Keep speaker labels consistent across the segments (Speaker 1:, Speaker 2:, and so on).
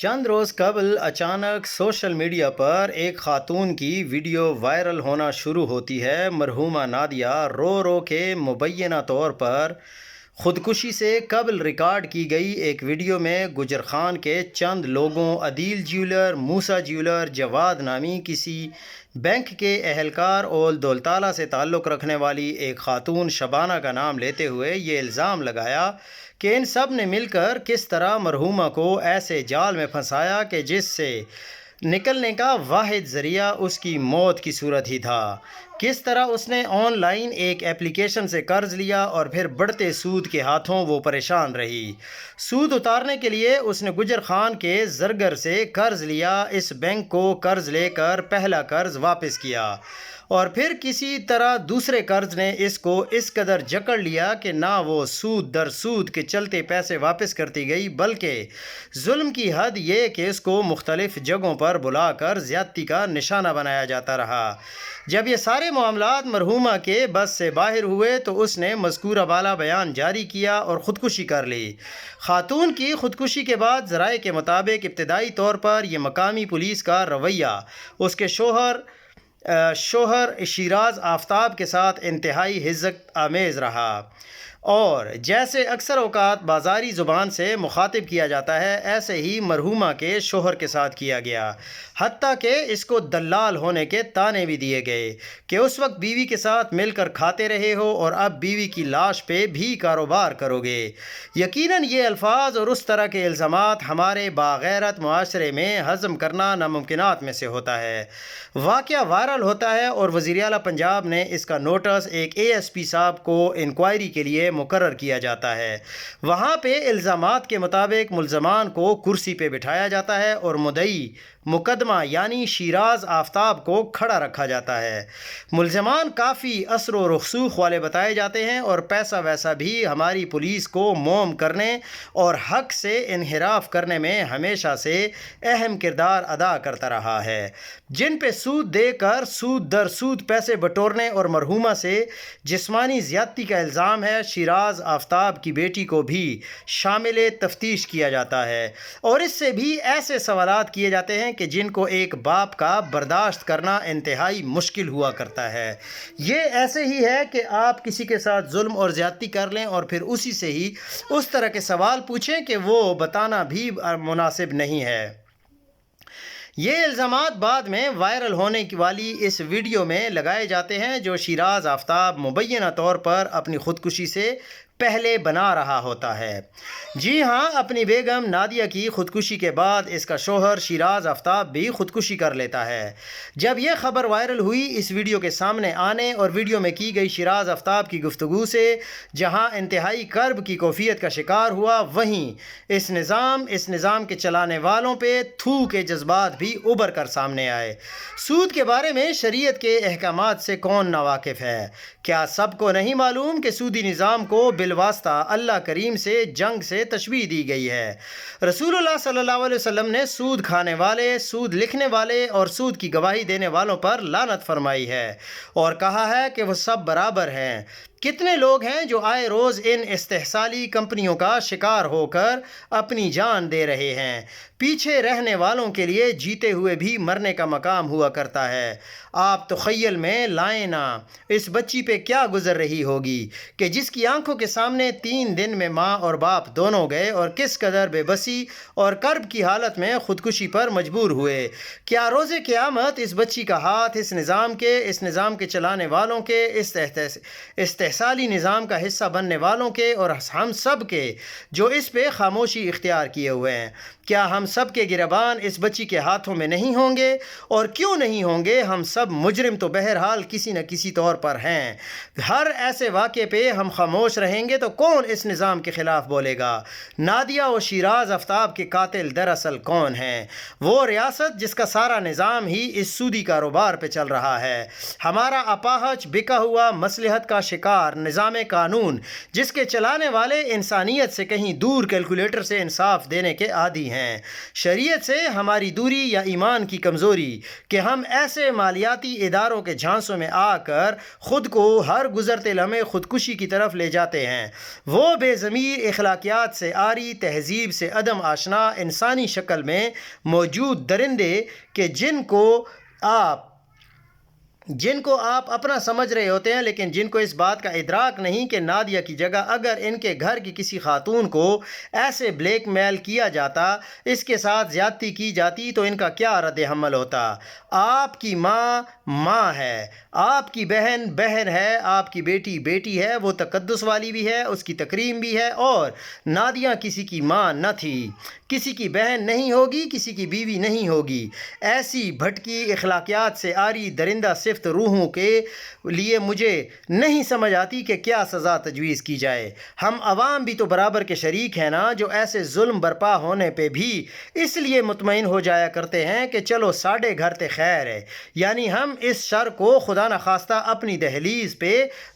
Speaker 1: چند روز قبل اچانک سوشل میڈیا پر ایک خاتون کی ویڈیو وائرل ہونا شروع ہوتی ہے۔ مرحومہ نادیہ رو رو کے مبینہ طور پر خودکشی سے قبل ریکارڈ کی گئی ایک ویڈیو میں گجر خان کے چند لوگوں عدیل جیولر، موسیٰ جیولر، جواد نامی کسی بینک کے اہلکار اور دولتالہ سے تعلق رکھنے والی ایک خاتون شبانہ کا نام لیتے ہوئے یہ الزام لگایا کہ ان سب نے مل کر کس طرح مرحومہ کو ایسے جال میں پھنسایا کہ جس سے نکلنے کا واحد ذریعہ اس کی موت کی صورت ہی تھا۔ کس طرح اس نے آن لائن ایک ایپلیکیشن سے قرض لیا اور پھر بڑھتے سود کے ہاتھوں وہ پریشان رہی۔ سود اتارنے کے لیے اس نے گجر خان کے زرگر سے قرض لیا، اس بینک کو قرض لے کر پہلا قرض واپس کیا اور پھر کسی طرح دوسرے قرض نے اس کو اس قدر جکڑ لیا کہ نہ وہ سود در سود کے چلتے پیسے واپس کرتی گئی، بلکہ ظلم کی حد یہ کہ اس کو مختلف جگہوں پر بلا کر زیادتی کا نشانہ بنایا جاتا رہا۔ جب یہ سارے معاملات مرحومہ کے بس سے باہر ہوئے تو اس نے مذکورہ بالا بیان جاری کیا اور خودکشی کر لی۔ خاتون کی خودکشی کے بعد ذرائع کے مطابق ابتدائی طور پر یہ مقامی پولیس کا رویہ اس کے شوہر شیراز آفتاب کے ساتھ انتہائی حذق آمیز رہا اور جیسے اکثر اوقات بازاری زبان سے مخاطب کیا جاتا ہے ایسے ہی مرحومہ کے شوہر کے ساتھ کیا گیا، حتیٰ کہ اس کو دلال ہونے کے طعنے بھی دیے گئے کہ اس وقت بیوی کے ساتھ مل کر کھاتے رہے ہو اور اب بیوی کی لاش پہ بھی کاروبار کرو گے۔ یقیناً یہ الفاظ اور اس طرح کے الزامات ہمارے باغیرت معاشرے میں ہضم کرنا ناممکنات میں سے ہوتا ہے۔ واقعہ وائرل ہوتا ہے اور وزیر اعلیٰ پنجاب نے اس کا نوٹس ایک ASP صاحب کو انکوائری کے لیے مقرر کیا جاتا ہے۔ وہاں پہ الزامات کے مطابق ملزمان کو کرسی پہ بٹھایا جاتا ہے اور مدعی مقدمہ یعنی شیراز آفتاب کو کھڑا رکھا جاتا ہے۔ ملزمان کافی اثر و رسوخ والے بتائے جاتے ہیں اور پیسہ ویسا بھی ہماری پولیس کو موم کرنے اور حق سے انحراف کرنے میں ہمیشہ سے اہم کردار ادا کرتا رہا ہے۔ جن پہ سود دے کر سود در سود پیسے بٹورنے اور مرحومہ سے جسمانی زیادتی کا الزام ہے، شیراز آفتاب کی بیٹی کو بھی شامل تفتیش کیا جاتا ہے اور اس سے بھی ایسے سوالات کیے جاتے ہیں کہ جن کو ایک باپ کا برداشت کرنا انتہائی مشکل ہوا کرتا ہے۔ یہ ایسے ہی ہے کہ آپ کسی کے ساتھ ظلم اور زیادتی کر لیں اور پھر اسی سے ہی اس طرح کے سوال پوچھیں کہ وہ بتانا بھی مناسب نہیں ہے۔ یہ الزامات بعد میں وائرل ہونے والی اس ویڈیو میں لگائے جاتے ہیں جو شیراز آفتاب مبینہ طور پر اپنی خودکشی سے پہلے بنا رہا ہوتا ہے۔ جی ہاں، اپنی بیگم نادیہ کی خودکشی کے بعد اس کا شوہر شیراز آفتاب بھی خودکشی کر لیتا ہے۔ جب یہ خبر وائرل ہوئی، اس ویڈیو کے سامنے آنے اور ویڈیو میں کی گئی شیراز آفتاب کی گفتگو سے جہاں انتہائی کرب کی کیفیت کا شکار ہوا، وہیں اس نظام کے چلانے والوں پہ تھو کے جذبات بھی ابھر کر سامنے آئے۔ سود کے بارے میں شریعت کے احکامات سے کون ناواقف ہے؟ کیا سب کو نہیں معلوم کہ سودی نظام کو بالواسطہ اللہ کریم سے جنگ سے تشبیہ دی گئی ہے؟ رسول اللہ صلی اللہ علیہ وسلم نے سود کھانے والے، سود لکھنے والے اور سود کی گواہی دینے والوں پر لعنت فرمائی ہے اور کہا ہے کہ وہ سب برابر ہیں۔ کتنے لوگ ہیں جو آئے روز ان استحصالی کمپنیوں کا شکار ہو کر اپنی جان دے رہے ہیں۔ پیچھے رہنے والوں کے لیے جیتے ہوئے بھی مرنے کا مقام ہوا کرتا ہے۔ آپ تخیل میں لائیں نا اس بچی پہ کیا گزر رہی ہوگی کہ جس کی آنکھوں کے سامنے 3 دن میں ماں اور باپ دونوں گئے اور کس قدر بے بسی اور کرب کی حالت میں خودکشی پر مجبور ہوئے۔ کیا روز قیامت اس بچی کا ہاتھ اس نظام کے چلانے والوں کے، اس استحصالی نظام کا حصہ بننے والوں کے اور ہم سب کے جو اس پہ خاموشی اختیار کیے ہوئے ہیں، کیا ہم سب کے گریبان اس بچی کے ہاتھوں میں نہیں ہوں گے؟ اور کیوں نہیں ہوں گے؟ ہم سب مجرم تو بہرحال کسی نہ کسی طور پر ہیں۔ ہر ایسے واقعے پہ ہم خاموش رہیں گے تو کون اس نظام کے خلاف بولے گا؟ نادیہ و شیراز آفتاب کے قاتل دراصل کون ہیں؟ وہ ریاست جس کا سارا نظام ہی اس سودی کاروبار پہ چل رہا ہے۔ ہمارا اپاہج بکا ہوا مصلحت کا شکار اقتدار، نظام قانون جس کے چلانے والے انسانیت سے کہیں دور کیلکولیٹر سے انصاف دینے کے عادی ہیں۔ شریعت سے ہماری دوری یا ایمان کی کمزوری کہ ہم ایسے مالیاتی اداروں کے جھانسوں میں آ کر خود کو ہر گزرتے لمحے خودکشی کی طرف لے جاتے ہیں۔ وہ بے ضمیر اخلاقیات سے عاری، تہذیب سے عدم آشنا انسانی شکل میں موجود درندے کہ جن کو آپ اپنا سمجھ رہے ہوتے ہیں، لیکن جن کو اس بات کا ادراک نہیں کہ نادیہ کی جگہ اگر ان کے گھر کی کسی خاتون کو ایسے بلیک میل کیا جاتا، اس کے ساتھ زیادتی کی جاتی تو ان کا کیا رد عمل ہوتا۔ آپ کی ماں ہے، آپ کی بہن ہے، آپ کی بیٹی ہے، وہ تقدس والی بھی ہے، اس کی تکریم بھی ہے، اور نادیہ کسی کی ماں نہ تھی، کسی کی بہن نہیں ہوگی، کسی کی بیوی نہیں ہوگی۔ ایسی بھٹکی اخلاقیات سے عاری درندہ صفت روحوں کے لیے مجھے نہیں سمجھ آتی کہ کیا سزا تجویز کی جائے۔ ہم عوام بھی تو برابر کے شریک ہیں نا، جو ایسے ظلم برپا ہونے پہ بھی اس لیے مطمئن ہو جایا کرتے ہیں کہ چلو ساڈے گھر تے خیر ہے، یعنی ہم اس شر کو خدا نخواستہ اپنی دہلیز پہ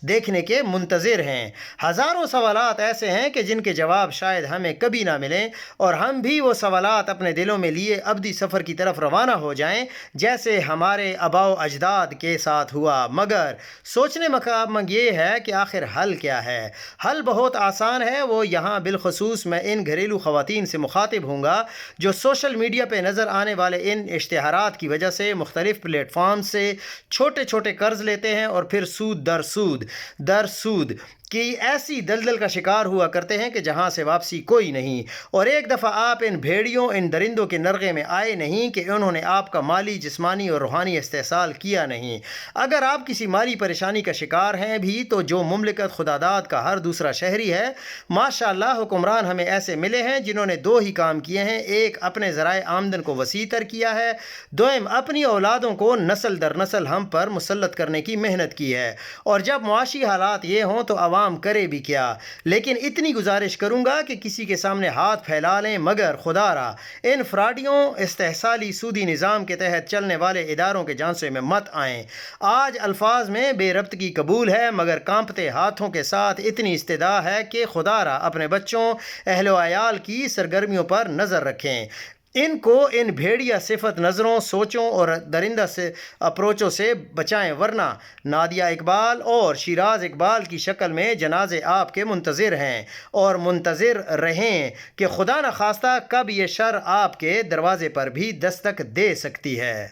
Speaker 1: دیکھنے کے منتظر ہیں۔ ہزاروں سوالات ایسے ہیں کہ جن کے جواب شاید ہمیں کبھی نہ ملیں، اور ہم بھی وہ سوالات اپنے دلوں میں لیے ابدی سفر کی طرف روانہ ہو جائیں، جیسے ہمارے آباء و اجداد کے ساتھ ہوا۔ مگر سوچنے مقام یہ ہے کہ آخر حل کیا ہے؟ حل بہت آسان ہے۔ وہ یہاں بالخصوص میں ان گھریلو خواتین سے مخاطب ہوں گا جو سوشل میڈیا پہ نظر آنے والے ان اشتہارات کی وجہ سے مختلف پلیٹ فارم سے چھوٹے چھوٹے قرض لیتے ہیں اور پھر سود در سود کی ایسی دلدل کا شکار ہوا کرتے ہیں کہ جہاں سے واپسی کوئی نہیں۔ اور ایک دفعہ آپ ان بھیڑیوں، ان درندوں کے نرغے میں آئے نہیں کہ انہوں نے آپ کا مالی، جسمانی اور روحانی استحصال کیا نہیں۔ اگر آپ کسی مالی پریشانی کا شکار ہیں بھی تو جو مملکت خداداد کا ہر دوسرا شہری ہے، ماشاءاللہ حکمران ہمیں ایسے ملے ہیں جنہوں نے دو ہی کام کیے ہیں: ایک اپنے ذرائع آمدن کو وسیع تر کیا ہے، دوم اپنی اولادوں کو نسل در نسل ہم پر مسلط کرنے کی محنت کی ہے۔ اور جب معاشی حالات یہ ہوں تو عوام کرے بھی کیا؟ لیکن اتنی گزارش کروں گا کہ کسی کے سامنے ہاتھ پھیلا لیں، مگر خدا را ان فراڈیوں، استحصالی سودی نظام کے تحت چلنے والے اداروں کے جانسے میں مت آئیں۔ آج الفاظ میں بے ربطگی قبول ہے، مگر کانپتے ہاتھوں کے ساتھ اتنی استدعا ہے کہ خدا را اپنے بچوں، اہل و عیال کی سرگرمیوں پر نظر رکھیں، ان کو ان بھیڑیا صفت نظروں، سوچوں اور درندہ سے اپروچوں سے بچائیں، ورنہ نادیہ اقبال اور شیراز اقبال کی شکل میں جنازے آپ کے منتظر ہیں، اور منتظر رہیں کہ خدا نخواستہ کب یہ شر آپ کے دروازے پر بھی دستک دے سکتی ہے۔